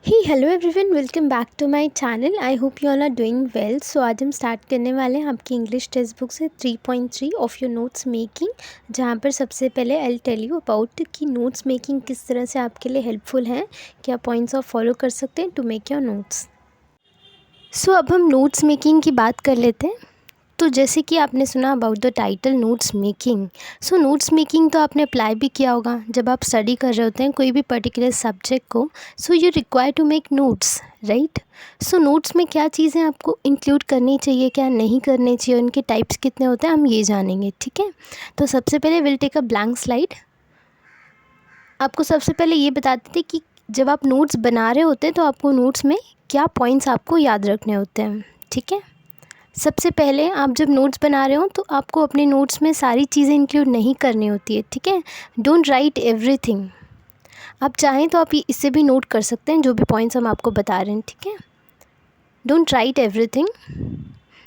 Hey hello everyone, welcome back to my channel. I hope you all are doing well. So आज हम start करने वाले हैं आपकी इंग्लिश टेक्स्ट बुक से 3.3 ऑफ योर नोट्स मेकिंग, जहाँ पर सबसे पहले आई टेल यू अबाउट कि नोट्स मेकिंग किस तरह से आपके लिए हेल्पफुल है, क्या पॉइंट्स ऑफ फॉलो कर सकते हैं टू मेक योर नोट्स। सो अब हम नोट्स मेकिंग की बात कर लेते हैं। तो जैसे कि आपने सुना about the title notes making. So notes making तो आपने अप्लाई भी किया होगा जब आप स्टडी कर रहे होते हैं कोई भी पर्टिकुलर सब्जेक्ट को। So you require to make notes, right. So notes में क्या चीज़ें आपको इंक्लूड करनी चाहिए, क्या नहीं करनी चाहिए, उनके टाइप्स कितने होते हैं, हम ये जानेंगे, ठीक है। तो सबसे पहले will take a blank slide. आपको सबसे पहले ये बताते थे कि जब आप नोट्स बना रहे होते हैं तो आपको नोट्स में क्या पॉइंट्स आपको याद रखने होते हैं, ठीक है। सबसे पहले आप जब नोट्स बना रहे हो तो आपको अपने नोट्स में सारी चीज़ें इंक्लूड नहीं करनी होती है, ठीक है। Don't write everything. आप चाहें तो आप इससे भी नोट कर सकते हैं जो भी पॉइंट्स हम आपको बता रहे हैं, ठीक है। Don't write everything.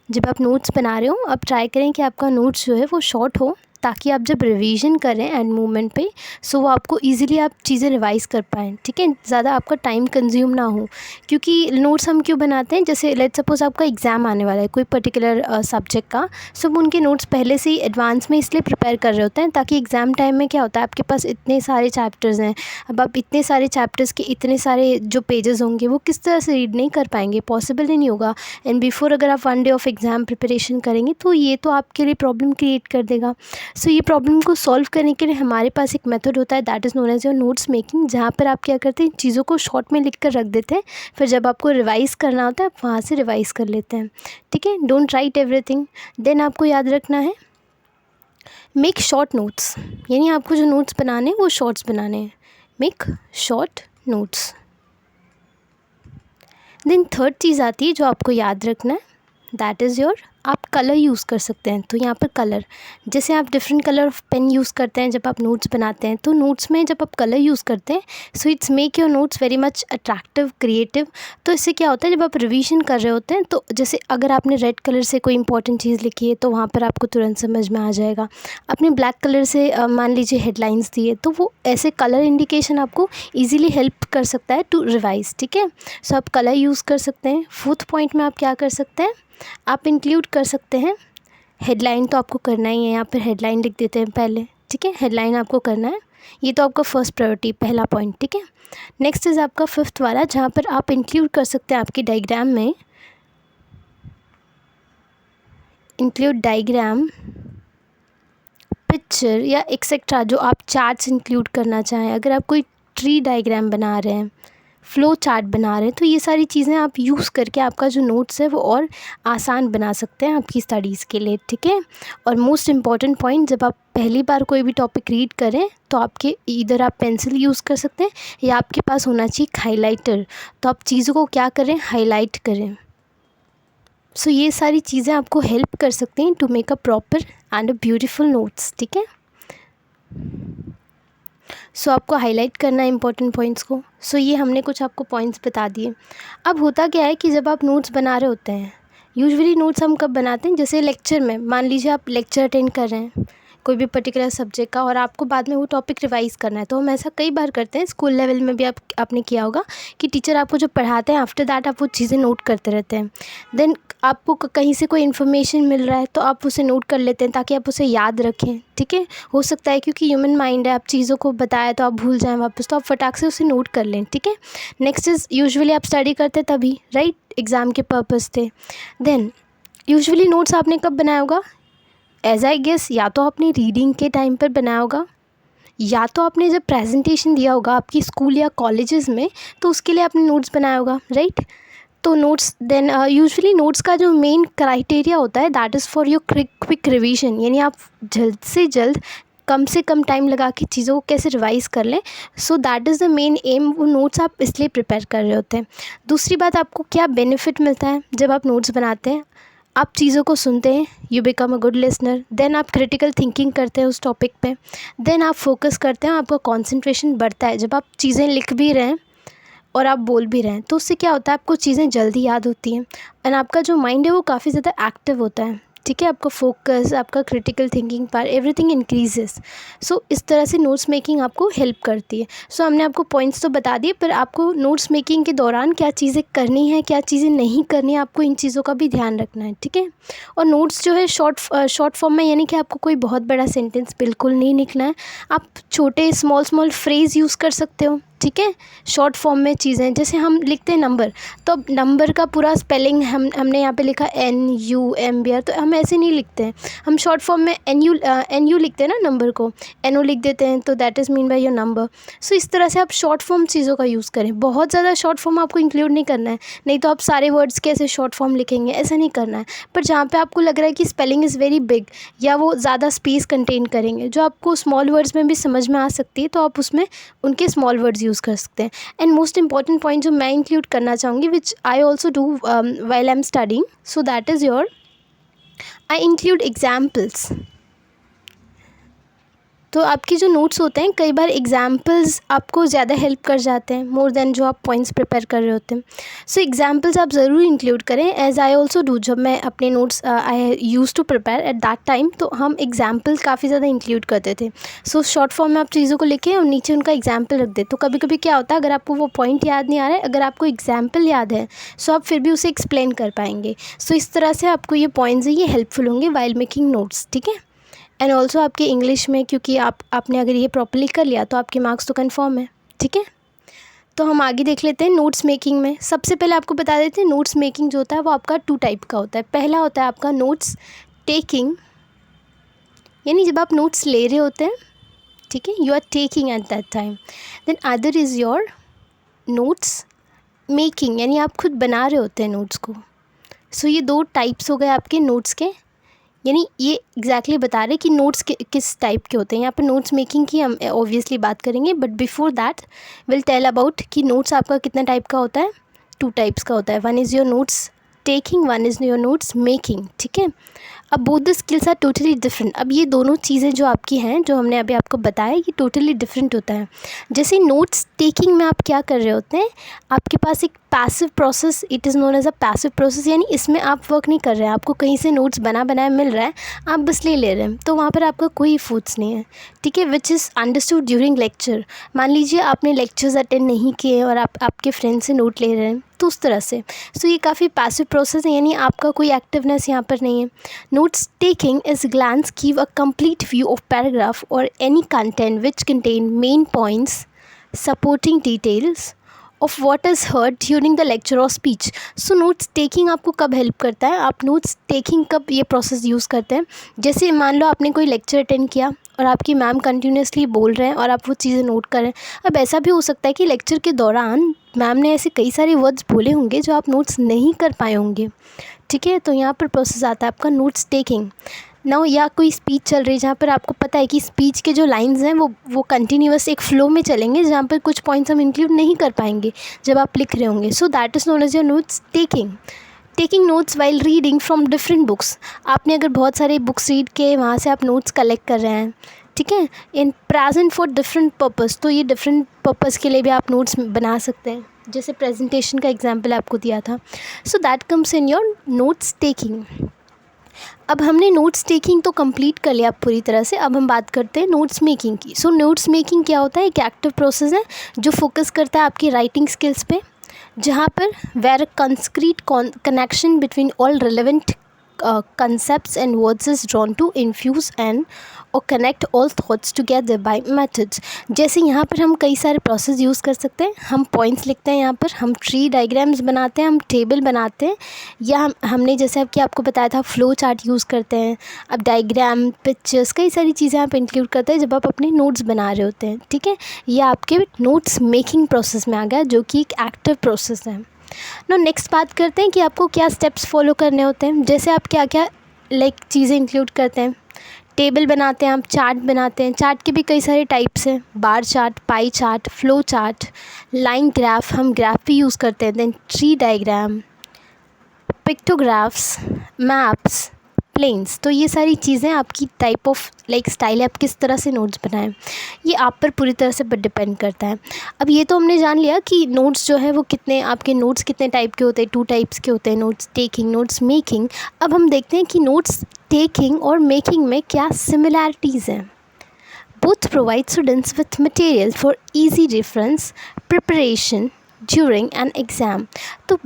जब आप नोट्स बना रहे हो आप ट्राई करें कि आपका नोट्स जो है वो शॉर्ट हो, ताकि आप जब रिवीजन करें एंड मूवमेंट पे सो वो आपको इजीली आप चीज़ें रिवाइज़ कर पाएँ, ठीक है। ज़्यादा आपका टाइम कंज्यूम ना हो, क्योंकि नोट्स हम क्यों बनाते हैं, जैसे लेट्स सपोज़ आपका एग्ज़ाम आने वाला है कोई पर्टिकुलर सब्जेक्ट का। सो हम उनके नोट्स पहले से ही एडवांस में इसलिए प्रिपेयर कर रहे होते हैं ताकि एग्ज़ाम टाइम में क्या होता है, आपके पास इतने सारे चैप्टर्स हैं। अब आप इतने सारे चैप्टर्स के इतने सारे जो पेजेस होंगे वो किस तरह से रीड नहीं कर पाएंगे, पॉसिबल ही नहीं होगा। एंड बिफोर अगर आप 1 डे ऑफ एग्ज़ाम प्रिपरेशन करेंगे तो ये तो आपके लिए प्रॉब्लम क्रिएट कर देगा। सो ये प्रॉब्लम को सॉल्व करने के लिए हमारे पास एक मेथड होता है, that is known as your notes making, जहाँ पर आप क्या करते हैं, चीज़ों को शॉर्ट में लिख कर रख देते हैं, फिर जब आपको रिवाइज़ करना होता है आप वहाँ से रिवाइज़ कर लेते हैं, ठीक है। Don't write everything. देन आपको याद रखना है मेक शॉर्ट नोट्स, यानी आपको जो नोट्स बनाने हैं वो शॉर्ट्स बनाने हैं। Make short notes. Then third चीज़ आती है जो आपको याद रखना है, दैट इज़ योर, आप कलर यूज़ कर सकते हैं। तो यहाँ पर कलर, जैसे आप different colour of pen use करते हैं जब आप नोट्स बनाते हैं, तो नोट्स में जब आप कलर यूज़ करते हैं so it's make your notes very much attractive, creative. तो इससे क्या होता है, जब आप रिवीजन कर रहे होते हैं तो जैसे अगर आपने रेड कलर से कोई इंपॉर्टेंट चीज़ लिखी है तो वहाँ पर आपको तुरंत समझ में आ जाएगा। आपने ब्लैक कलर से मान लीजिए हेडलाइंस दी है तो वो ऐसे कलर इंडिकेशन आपको ईजिली हेल्प कर सकता है टू रिवाइज, ठीक है। सो आप कलर यूज़ कर सकते हैं। फोर्थ पॉइंट में आप क्या कर सकते हैं, आप इंक्लूड कर सकते हैं हेडलाइन। तो आपको करना ही है, यहाँ पर हेडलाइन लिख देते हैं पहले, ठीक है। हेडलाइन आपको करना है, ये तो आपका फर्स्ट प्रायोरिटी, पहला पॉइंट, ठीक है। नेक्स्ट इज़ आपका फिफ्थ वाला, जहाँ पर आप इंक्लूड कर सकते हैं आपकी डायग्राम में, इंक्लूड डायग्राम, पिक्चर या एक्सेट्रा, जो आप चार्ट्स इंक्लूड करना चाहें। अगर आप कोई ट्री डायग्राम बना रहे हैं, फ्लो चार्ट बना रहे हैं, तो ये सारी चीज़ें आप यूज़ करके आपका जो नोट्स है वो और आसान बना सकते हैं आपकी स्टडीज़ के लिए, ठीक है। और मोस्ट इम्पॉर्टेंट पॉइंट, जब आप पहली बार कोई भी टॉपिक रीड करें तो आपके इधर आप पेंसिल यूज़ कर सकते हैं या आपके पास होना चाहिए हाइलाइटर। तो आप चीज़ों को क्या करें, हाईलाइट करें। सो ये सारी चीज़ें आपको हेल्प कर सकती हैं to make a proper and a beautiful notes, ठीक है। सो आपको हाईलाइट करना है इंपॉर्टेंट पॉइंट्स को। सो ये हमने कुछ आपको पॉइंट्स बता दिए। अब होता क्या है कि जब आप नोट्स बना रहे होते हैं, यूजुअली नोट्स हम कब बनाते हैं, जैसे लेक्चर में, मान लीजिए आप लेक्चर अटेंड कर रहे हैं कोई भी पर्टिकुलर सब्जेक्ट का और आपको बाद में वो टॉपिक रिवाइज़ करना है। तो हम ऐसा कई बार करते हैं, स्कूल लेवल में भी आपने किया होगा कि टीचर आपको जो पढ़ाते हैं आफ्टर दैट आप वो चीज़ें नोट करते रहते हैं। देन आपको कहीं से कोई इन्फॉर्मेशन मिल रहा है तो आप उसे नोट कर लेते हैं ताकि आप उसे याद रखें, ठीक है। हो सकता है क्योंकि ह्यूमन माइंड है, आप चीज़ों को बताया तो आप भूल जाएं वापस, तो आप फटाक से उसे नोट कर लें, ठीक है। नेक्स्ट इज़ यूजुअली आप स्टडी करते तभी, राइट, एग्ज़ाम के पर्पज़ थे। देन यूजुअली नोट्स आपने कब बनाया होगा, एज आई गेस या तो आपने रीडिंग के टाइम पर बनाया होगा या तो आपने जब प्रेजेंटेशन दिया होगा आपकी स्कूल या कॉलेजेस में तो उसके लिए आपने नोट्स बनाया होगा, राइट। तो नोट्स देन यूजुअली नोट्स का जो मेन क्राइटेरिया होता है that is for your quick revision, यानी आप जल्द से जल्द कम से कम टाइम लगा के चीज़ों को कैसे रिवाइज़ कर लें। सो that is the main M. वो नोट्स आप इसलिए प्रिपेयर कर रहे होते हैं। दूसरी बात, आपको क्या बेनिफिट मिलता है जब आप नोट्स बनाते हैं, आप चीज़ों को सुनते हैं, you become a good listener. Then आप क्रिटिकल थिंकिंग करते हैं उस टॉपिक पे। देन आप फोकस करते हैं, आपका कंसंट्रेशन बढ़ता है। जब आप चीज़ें लिख भी रहे हैं और आप बोल भी रहे हैं तो उससे क्या होता है, आपको चीज़ें जल्दी याद होती हैं एंड आपका जो माइंड है वो काफ़ी ज़्यादा एक्टिव होता है, ठीक है, आपका फोकस, आपका critical thinking power, everything increases. So इस तरह से नोट्स मेकिंग आपको हेल्प करती है। सो हमने आपको पॉइंट्स तो बता दिए, पर आपको नोट्स मेकिंग के दौरान क्या चीज़ें करनी है, क्या चीज़ें नहीं करनी है, आपको इन चीज़ों का भी ध्यान रखना है, ठीक है। और नोट्स जो है शॉर्ट फॉर्म में, यानी कि आपको कोई बहुत बड़ा सेंटेंस बिल्कुल नहीं लिखना है। आप छोटे स्मॉल फ्रेज़ यूज़ कर सकते हो, ठीक है। शॉर्ट फॉर्म में चीज़ें, जैसे हम लिखते हैं नंबर, तो अब नंबर का पूरा स्पेलिंग हमने यहाँ पे लिखा NUMBR, तो हम ऐसे नहीं लिखते हैं। हम शॉर्ट फॉर्म में NU लिखते हैं ना, नंबर को NO लिख देते हैं, तो that is mean by your number. So इस तरह से आप शॉर्ट फॉर्म चीज़ों का यूज़ करें। बहुत ज़्यादा शॉर्ट फॉर्म आपको इंक्लूड नहीं करना है, नहीं तो आप सारे वर्ड्स कैसे शॉर्ट फॉर्म लिखेंगे, ऐसा नहीं करना है। पर जहाँ पे आपको लग रहा है कि स्पेलिंग इज़ वेरी बिग या वो ज़्यादा स्पेस कंटेन करेंगे, जो आपको स्मॉल वर्ड्स में भी समझ में आ सकती है, तो आप उसमें उनके स्मॉल वर्ड्स यूज़ कर सकते हैं। एंड मोस्ट इंपॉर्टेंट पॉइंट जो मैं इंक्लूड करना चाहूँगी, which I also do while I am studying, so that is your, I include examples. तो आपके जो नोट्स होते हैं, कई बार एग्जाम्पल्स आपको ज़्यादा हेल्प कर जाते हैं मोर देन जो आप पॉइंट्स प्रिपेयर कर रहे होते हैं। सो एग्जाम्पल्स आप ज़रूर इंक्लूड करें, एज आई ऑल्सो डू। जब मैं अपने notes I use to prepare at that time, तो हम एग्जाम्पल काफ़ी ज़्यादा इंक्लूड करते थे। सो शॉर्ट फॉर्म में आप चीज़ों को लिखें और नीचे उनका एग्जाम्पल रख दें। तो कभी कभी क्या होता है, अगर आपको वो पॉइंट याद नहीं आ रहा है, अगर आपको एग्जाम्पल याद है, सो आप फिर भी उसे एक्सप्लेन कर पाएंगे। सो इस तरह से आपको ये पॉइंट्स हैं, ये हेल्पफुल होंगे वाइल मेकिंग नोट्स, ठीक है। एंड ऑल्सो आपके इंग्लिश में, क्योंकि आपने अगर ये प्रॉपर्ली कर लिया तो आपके मार्क्स तो कन्फर्म है, ठीक है। तो हम आगे देख लेते हैं नोट्स मेकिंग में। सबसे पहले आपको बता देते हैं, नोट्स मेकिंग जो होता है वो आपका 2 टाइप का होता है। पहला होता है आपका नोट्स टेकिंग, यानी जब आप नोट्स ले रहे होते हैं, ठीक है, you are taking at that time. Then other is your notes making, यानी आप खुद बना रहे होते हैं नोट्स को। सो ये 2 टाइप्स हो गए आपके नोट्स के, यानी ये एग्जैक्टली बता रहे कि नोट्स किस टाइप के होते हैं। यहाँ पर नोट्स मेकिंग की हम ऑब्वियसली बात करेंगे, but before that will tell about कि नोट्स आपका कितना टाइप का होता है। 2 टाइप्स का होता है, one is your notes taking, one is your notes making, ठीक है। अब both the skills are totally different. अब ये दोनों चीज़ें जो आपकी हैं, जो हमने अभी आपको बताया, ये टोटली डिफरेंट होता है। जैसे नोट्स टेकिंग में आप क्या कर रहे होते हैं, आपके पास एक passive process, it is known as a passive process, यानी इसमें आप वर्क नहीं कर रहे हैं, आपको कहीं से नोट्स बनाया मिल रहा है, आप बस ले रहे हैं, तो वहाँ पर आपका कोई एफर्ट्स नहीं है, ठीक है। Which is understood during lecture. मान लीजिए आपने लेक्चर्स अटेंड नहीं किए और आप आपके फ्रेंड से नोट ले रहे हैं, तो उस तरह से। सो ये काफ़ी पैसिव प्रोसेस है, यानी आपका कोई एक्टिवनेस यहाँ पर नहीं है। Notes taking is glance give a complete view of paragraph or any content which contain main points, supporting details of what is heard during the lecture or speech. So notes taking आपको कब help करता है, आप notes taking कब ये process use करते हैं। जैसे मान लो आपने कोई लेक्चर अटेंड किया और आपकी मैम कंटिन्यूसली बोल रहे हैं और आप वो चीज़ें नोट कर रहे हैं। अब ऐसा भी हो सकता है कि लेक्चर के दौरान मैम ने ऐसे कई सारे वर्ड्स बोले होंगे जो आप नोट्स नहीं कर पाए होंगे, ठीक है। तो यहाँ पर प्रोसेस आता है आपका नोट्स टेकिंग नाउ। या कोई स्पीच चल रही है जहाँ पर आपको पता है कि स्पीच के जो लाइंस हैं वो कंटिन्यूअस एक फ्लो में चलेंगे, जहाँ पर कुछ पॉइंट्स हम इंक्लूड नहीं कर पाएंगे जब आप लिख रहे होंगे। So that is known as your notes taking. Taking notes while reading from different books. आपने अगर बहुत सारे बुक्स रीड किए, वहाँ से आप नोट्स कलेक्ट कर रहे हैं, ठीक है, in present for different purpose. तो ये डिफरेंट पर्पस के लिए भी आप नोट्स बना सकते हैं, जैसे प्रेजेंटेशन का एग्जांपल आपको दिया था। So that comes in your notes taking. अब हमने नोट्स टेकिंग तो कंप्लीट कर लिया पूरी तरह से, अब हम बात करते हैं नोट्स मेकिंग की। सो नोट्स मेकिंग क्या होता है, एक एक्टिव प्रोसेस है जो फोकस करता है आपकी राइटिंग स्किल्स पे, जहाँ पर where concrete connection between all relevant concepts and words is drawn to infuse and or connect all thoughts together by methods। जैसे यहाँ पर हम कई सारे प्रोसेस यूज़ कर सकते हैं। हम पॉइंट्स लिखते हैं, यहाँ पर हम ट्री डायग्राम्स बनाते हैं, हम टेबल बनाते हैं, या हमने जैसे कि आपको बताया था फ्लो चार्ट यूज़ करते हैं। अब डायग्राम, पिक्चर्स, कई सारी चीज़ें आप इंक्लूड करते हैं जब आप अपने नोट्स बना रहे होते हैं, ठीक है। यह आपके नोट्स मेकिंग प्रोसेस में आ गया, जो कि एक एक्टिव प्रोसेस है। नो नेक्स्ट बात करते हैं कि आपको क्या स्टेप्स फॉलो करने होते हैं। जैसे आप क्या क्या चीज़ें इंक्लूड करते हैं। टेबल बनाते हैं, आप चार्ट बनाते हैं। चार्ट के भी कई सारे टाइप्स हैं, bar chart, pie chart, flow chart, line graph, हम ग्राफ भी यूज़ करते हैं। Then tree diagram, pictographs, maps, explains. तो ये सारी चीज़ें आपकी टाइप ऑफ स्टाइल है, आप किस तरह से नोट्स बनाएं, ये आप पर पूरी तरह से डिपेंड करता है। अब ये तो हमने जान लिया कि नोट्स जो है वो कितने, आपके नोट्स कितने टाइप के होते हैं, 2 टाइप्स के होते हैं, नोट्स टेकिंग, नोट्स मेकिंग। अब हम देखते हैं कि नोट्स टेकिंग और मेकिंग में क्या सिमिलैरिटीज़ हैं। Both provide students with material for easy reference preparation during an exam. तो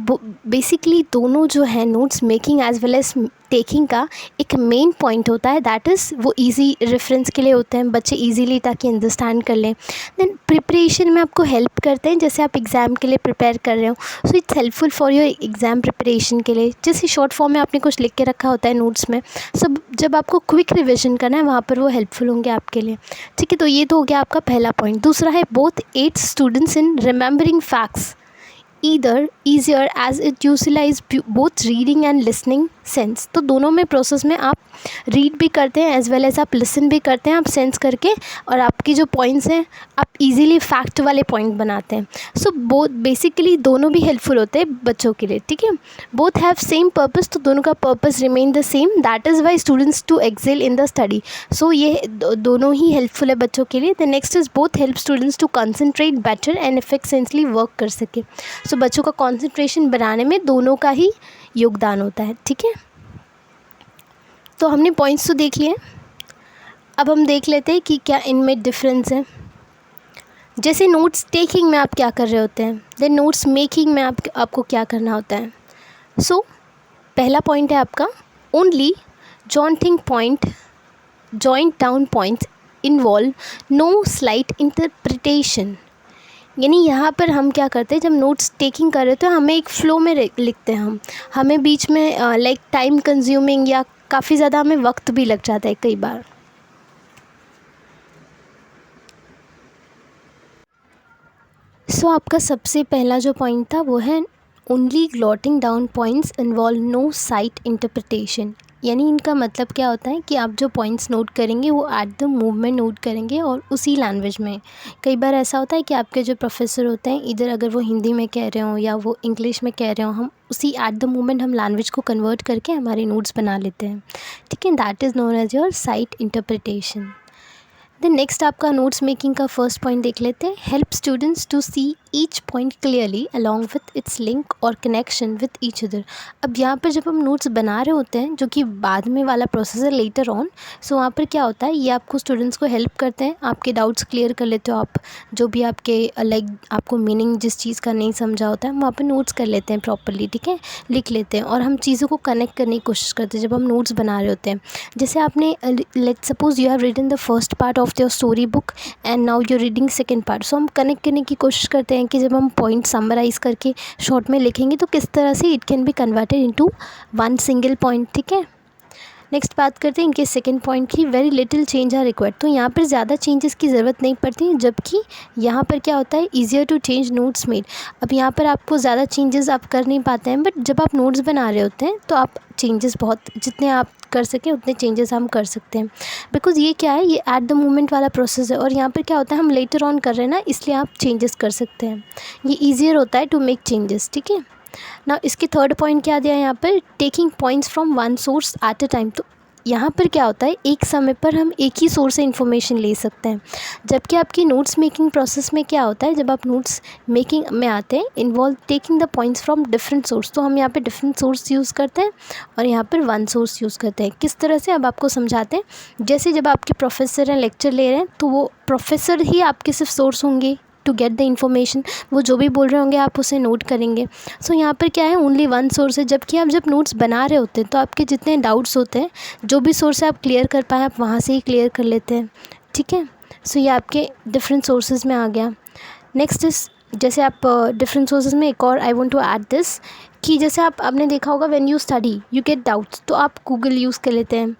बेसिकली दोनों जो है notes making as well as taking का एक मेन पॉइंट होता है, दैट इज़ वो इजी रेफरेंस के लिए होते हैं, बच्चे इजीली ताकि अंडरस्टैंड कर लें। देन प्रिपरेशन में आपको हेल्प करते हैं, जैसे आप एग्ज़ाम के लिए प्रिपेयर कर रहे हो, so it's helpful for your exam preparation के लिए। जैसे शॉर्ट फॉर्म में आपने कुछ लिख के रखा होता है नोट्स में, सब जब आपको क्विक रिविजन करना है वहाँ पर वो हेल्पफुल होंगे आपके लिए। ठीक है, तो ये तो हो गया आपका पहला पॉइंट। दूसरा है both aid students in remembering facts either easier as it utilize both reading and listening sense. तो दोनों में प्रोसेस में आप रीड भी करते हैं एज वेल एज आप लिसन भी करते हैं, आप सेंस करके, और आपकी जो पॉइंट्स हैं आप इजीली फैक्ट वाले पॉइंट बनाते हैं। सो बोथ बेसिकली दोनों भी हेल्पफुल होते हैं बच्चों के लिए। ठीक है, बोथ हैव सेम पर्पस, तो दोनों का purpose remain the same, that is why students to excel in the study. So ये दोनों ही हेल्पफुल है बच्चों के लिए। The next is both help students to concentrate better and effectively work कर सके। सो बच्चों का कॉन्सेंट्रेशन बनाने में दोनों का ही योगदान होता है। ठीक है, तो हमने पॉइंट्स तो देख लिए, अब हम देख लेते हैं कि क्या इनमें डिफरेंस है। जैसे नोट्स टेकिंग में आप क्या कर रहे होते हैं, देन नोट्स मेकिंग में आपको क्या करना होता है। सो पहला पॉइंट है आपका only jotting point joint down points involve no slight interpretation. यानी यहाँ पर हम क्या करते हैं, जब नोट्स टेकिंग कर रहे थे हमें एक फ़्लो में लिखते हैं हमें बीच में टाइम कंज्यूमिंग या काफ़ी ज़्यादा हमें वक्त भी लग जाता है कई बार। सो आपका सबसे पहला जो पॉइंट था वो है only jotting down points involve no sight interpretation. यानी इनका मतलब क्या होता है कि आप जो पॉइंट्स नोट करेंगे वो एट द मूवमेंट नोट करेंगे और उसी लैंग्वेज में। कई बार ऐसा होता है कि आपके जो प्रोफेसर होते हैं, इधर अगर वो हिंदी में कह रहे हों या वो इंग्लिश में कह रहे हों, हम उसी एट द मूवमेंट हम लैंग्वेज को कन्वर्ट करके हमारे नोट्स बना लेते हैं। ठीक है, that is known as your sight interpretation. Then next आपका नोट्स मेकिंग का फर्स्ट पॉइंट देख लेते हैं। Help students to see each point clearly along with its link और कनेक्शन विथ ईच अदर। अब यहाँ पर जब हम नोट्स बना रहे होते हैं, जो कि बाद में वाला प्रोसेस है लेटर ऑन, सो वहाँ पर क्या होता है, ये आपको स्टूडेंट्स को हेल्प करते हैं, आपके डाउट्स क्लियर कर लेते हो आप, जो भी आपके आपको मीनिंग जिस चीज़ का नहीं समझा होता है वहाँ पर नोट्स कर लेते हैं प्रॉपरली। ठीक है, लिख लेते हैं और हम चीज़ों को कनेक्ट करने की कोशिश करते हैं जब हम नोट्स बना रहे होते हैं। जैसे आपने let's suppose you have written the first part of your story book and now you reading second part. So हम कनेक्ट करने की कोशिश करते हैं कि जब हम पॉइंट समराइज़ करके शॉर्ट में लिखेंगे तो किस तरह से it can be converted into one single point. ठीक है, नेक्स्ट बात करते हैं इनके सेकंड पॉइंट की, very little change are required. तो यहाँ पर ज़्यादा चेंजेस की ज़रूरत नहीं पड़ती, जबकि यहाँ पर क्या होता है, easier to change notes made. अब यहाँ पर आपको ज़्यादा चेंजेस आप कर नहीं पाते हैं, बट जब आप नोट्स बना रहे होते हैं तो आप चेंजेस बहुत जितने आप कर सकें उतने चेंजेस हम कर सकते हैं, बिकॉज़ ये क्या है, ये एट द मोमेंट वाला प्रोसेस है और यहाँ पर क्या होता है हम लेटर ऑन कर रहे हैं ना, इसलिए आप चेंजेस कर सकते हैं, ये ईजियर होता है टू मेक चेंजेस। ठीक है ना, इसके थर्ड पॉइंट क्या दिया है यहाँ पर, taking points from one source at a time. तो यहाँ पर क्या होता है, एक समय पर हम एक ही सोर्स से इन्फॉर्मेशन ले सकते हैं, जबकि आपकी नोट्स मेकिंग प्रोसेस में क्या होता है, जब आप नोट्स मेकिंग में आते हैं involve taking the points from different source. तो हम यहाँ पे डिफरेंट सोर्स यूज़ करते हैं और यहाँ पर वन सोर्स यूज़ करते हैं। किस तरह से, अब आपको समझाते हैं। जैसे जब आपके प्रोफेसर हैं लेक्चर ले रहे हैं तो वो प्रोफेसर ही आपके सिर्फ सोर्स होंगे टू गेट द इन्फॉर्मेशन, वो जो भी बोल रहे होंगे आप उसे नोट करेंगे। सो यहाँ पर क्या है, ओनली वन सोर्स है। जबकि आप जब नोट्स बना रहे होते हैं तो आपके जितने डाउट्स होते हैं, जो भी सोर्स है आप क्लियर कर पाएँ, आप वहाँ से ही क्लियर कर लेते हैं। ठीक है, सो ये आपके डिफरेंट सोर्सेज में आ गया। नेक्स्ट इस जैसे आप डिफरेंट सोर्सेज में एक और I want to add this कि जैसे आपने देखा होगा when you study you get doubts, तो आप गूगल यूज़ कर लेते हैं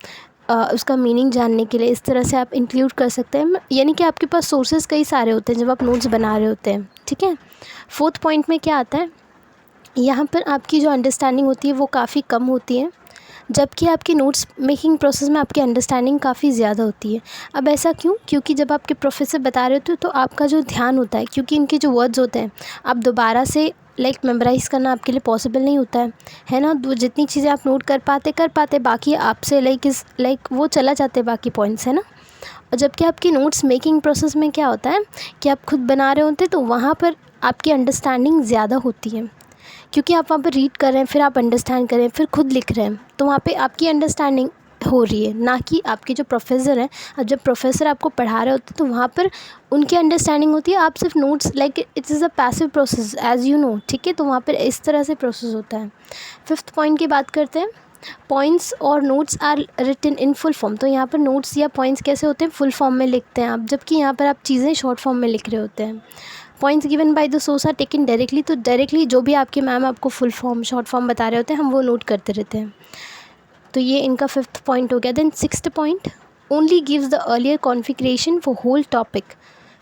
उसका मीनिंग जानने के लिए। इस तरह से आप इंक्लूड कर सकते हैं, यानी कि आपके पास सोर्सेज कई सारे होते हैं जब आप नोट्स बना रहे होते हैं। ठीक है, फोर्थ पॉइंट में क्या आता है, यहाँ पर आपकी जो अंडरस्टैंडिंग होती है वो काफ़ी कम होती है, जबकि आपकी नोट्स मेकिंग प्रोसेस में आपकी अंडरस्टैंडिंग काफ़ी ज़्यादा होती है। अब ऐसा क्यों? क्योंकि जब आपके प्रोफेसर बता रहे होते हैं तो आपका जो ध्यान होता है, क्योंकि इनके जो वर्ड्स होते हैं आप दोबारा से मेमोराइज़ करना आपके लिए पॉसिबल नहीं होता है ना। जितनी चीज़ें आप नोट कर पाते बाकी आपसे वो चला जाते हैं बाकी पॉइंट्स, है ना। और जबकि आपकी नोट्स मेकिंग प्रोसेस में क्या होता है कि आप खुद बना रहे होते हैं तो वहाँ पर आपकी अंडरस्टैंडिंग ज़्यादा होती है, क्योंकि आप वहाँ पर रीड कर रहे हैं, फिर आप अंडरस्टैंड कर रहे हैं, फिर खुद लिख रहे हैं, तो वहाँ पे आपकी अंडरस्टैंडिंग हो रही है, ना कि आपके जो प्रोफेसर हैं। अब जब प्रोफेसर आपको पढ़ा रहे होते हैं तो वहाँ पर उनकी अंडरस्टैंडिंग होती है, आप सिर्फ notes it is a passive process as you know, ठीक है। तो वहाँ पर इस तरह से प्रोसेस होता है। 5th पॉइंट की बात करते हैं। पॉइंट्स और notes are written in full form. तो यहाँ पर नोट्स या पॉइंट्स कैसे होते हैं? फुल फॉर्म में लिखते हैं आप, जबकि यहाँ पर आप चीज़ें शॉर्ट फॉर्म में लिख रहे होते हैं। Points given by the source are taken directly. तो डायरेक्टली जो भी आपके मैम आपको फुल फॉर्म शॉर्ट फॉर्म बता रहे होते हैं हम वो नोट करते रहते हैं। तो ये इनका 5th पॉइंट हो गया। Then 6th point, only gives the earlier configuration for whole topic.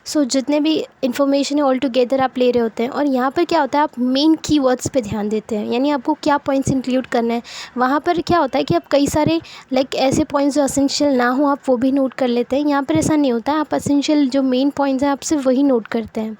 So जितने भी इन्फॉर्मेशन है ऑल टुगेदर आप ले रहे होते हैं, और यहाँ पर क्या होता है आप मेन कीवर्ड्स पे ध्यान देते हैं, यानी आपको क्या पॉइंट्स इंक्लूड करने हैं। वहाँ पर क्या होता है कि आप कई सारे ऐसे पॉइंट्स जो असेंशियल ना हो आप वो भी नोट कर लेते हैं। यहाँ पर ऐसा नहीं होता है, आप असेंशियल जो मेन पॉइंट्स हैं आप सिर्फ वही नोट करते हैं।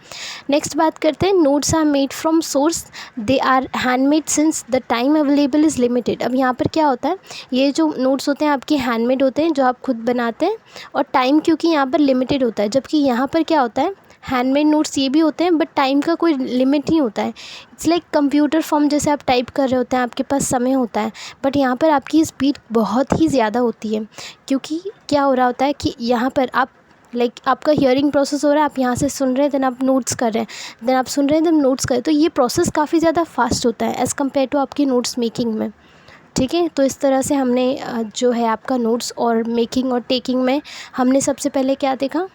नेक्स्ट बात करते हैं, notes are made from source, they are handmade since the time available is limited. अब यहाँ पर क्या होता है, ये जो नोट्स होते हैं आपके हैंडमेड होते हैं जो आप खुद बनाते हैं, और टाइम क्योंकि यहाँ पर लिमिटेड होता है। जबकि यहाँ पर क्या होता है, हैंडमेड नोट्स ये भी होते हैं बट टाइम का कोई लिमिट नहीं होता है। इट्स लाइक कंप्यूटर फॉर्म, जैसे आप टाइप कर रहे होते हैं आपके पास समय होता है, बट यहाँ पर आपकी स्पीड बहुत ही ज़्यादा होती है। क्योंकि क्या हो रहा होता है कि यहाँ पर आप आपका हियरिंग प्रोसेस हो रहा है, आप यहाँ से सुन रहे हैं देन आप नोट्स कर रहे हैं, देन आप सुन रहे हैं देन नोट्स कर रहे हैं। तो ये प्रोसेस काफ़ी ज़्यादा फास्ट होता है एज़ कम्पेयर टू आपकी नोट्स मेकिंग में, ठीक है। तो इस तरह से हमने जो है आपका नोट्स और मेकिंग और टेकिंग में हमने सबसे पहले क्या देखा,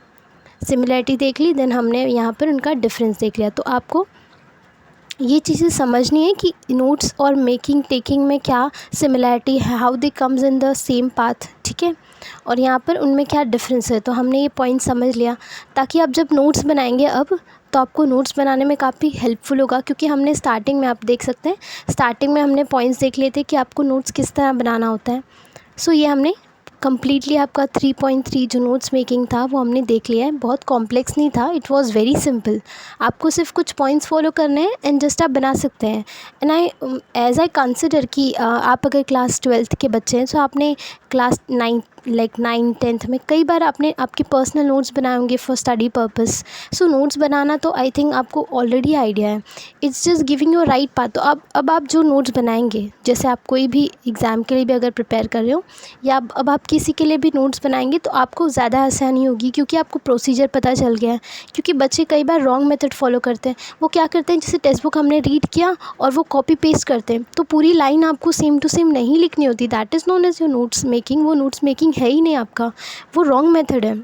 सिमिलरिटी देख ली, देन हमने यहाँ पर उनका डिफरेंस देख लिया। तो आपको ये चीज़ें समझनी है कि नोट्स और मेकिंग टेकिंग में क्या सिमिलरिटी है, how they comes in the same path, ठीक है, और यहाँ पर उनमें क्या डिफरेंस है। तो हमने ये पॉइंट समझ लिया, ताकि आप जब नोट्स बनाएंगे अब तो आपको नोट्स बनाने में काफ़ी हेल्पफुल होगा। क्योंकि हमने स्टार्टिंग में, आप देख सकते हैं स्टार्टिंग में हमने पॉइंट्स देख लिए थे कि आपको नोट्स किस तरह बनाना होता है। सो ये हमने कम्प्लीटली आपका 3.3 जो नोट्स मेकिंग था वो हमने देख लिया है। बहुत कॉम्प्लेक्स नहीं था, इट वाज वेरी सिंपल। आपको सिर्फ कुछ पॉइंट्स फॉलो करने हैं एंड जस्ट आप बना सकते हैं। एंड आई कंसिडर कि आप अगर क्लास 12th के बच्चे हैं तो आपने क्लास 9 10th में कई बार आपने आपके पर्सनल नोट्स बनाए होंगे for study purpose. So notes बनाना तो आई थिंक आपको ऑलरेडी आइडिया है, it's just giving you right path. तो अब आप जो नोट्स बनाएंगे, जैसे आप कोई भी एग्ज़ाम के लिए भी अगर प्रिपेयर कर रहे हो, या अब आप किसी के लिए भी नोट्स बनाएंगे तो आपको ज़्यादा आसानी होगी, क्योंकि आपको प्रोसीजर पता चल गया है। क्योंकि बच्चे कई बार रॉन्ग मेथड फॉलो करते हैं। वो क्या करते हैं, जैसे टेक्स्ट बुक हमने रीड किया और वो कॉपी पेस्ट करते हैं, तो पूरी लाइन आपको सेम टू सेम नहीं लिखनी होती। That is known as your notes making. वो नोट्स मेकिंग है ही नहीं आपका, वो रॉन्ग मेथड है।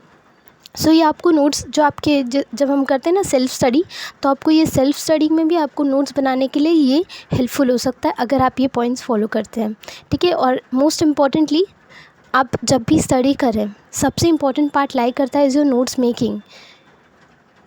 सो ये आपको नोट्स जो आपके जब हम करते हैं ना सेल्फ स्टडी, तो आपको ये सेल्फ स्टडी में भी आपको नोट्स बनाने के लिए ये हेल्पफुल हो सकता है अगर आप ये पॉइंट्स फॉलो करते हैं, ठीक है। और मोस्ट इम्पॉर्टेंटली आप जब भी स्टडी करें, सबसे इम्पॉर्टेंट पार्ट लाई करता है इज़ योर नोट्स मेकिंग।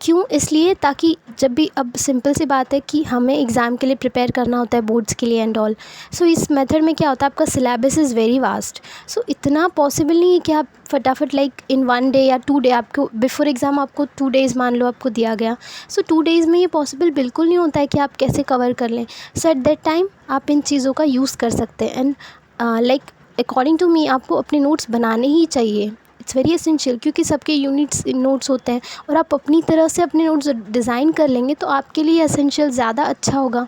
क्यों? इसलिए ताकि जब भी, अब सिंपल सी बात है कि हमें एग्ज़ाम के लिए प्रिपेयर करना होता है, बोर्ड्स के लिए एंड ऑल। सो इस मेथड में क्या होता है, आपका सिलेबस इज़ वेरी वास्ट। सो इतना पॉसिबल नहीं है कि आप फटाफट इन 1 डे या 2 डे, आपको बिफोर एग्ज़ाम आपको 2 डेज़ मान लो आपको दिया गया। सो 2 डेज़ में ये पॉसिबल बिल्कुल नहीं होता है कि आप कैसे कवर कर लें। सो एट दैट टाइम आप इन चीज़ों का यूज़ कर सकते हैं। एंड अकॉर्डिंग टू मी आपको अपने नोट्स बनाने ही चाहिए। इट्स वेरी एसेंशियल, क्योंकि सबके यूनिट्स नोट्स होते हैं और आप अपनी तरह से अपने नोट्स डिज़ाइन कर लेंगे तो आपके लिए एसेंशियल ज़्यादा अच्छा होगा।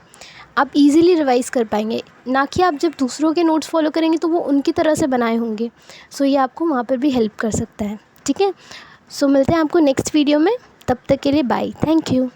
आप इजीली रिवाइज़ कर पाएंगे, ना कि आप जब दूसरों के नोट्स फॉलो करेंगे तो वो उनकी तरह से बनाए होंगे। सो ये आपको वहाँ पर भी हेल्प कर सकता है, ठीक है। सो मिलते हैं आपको नेक्स्ट वीडियो में, तब तक के लिए बाय, थैंक यू।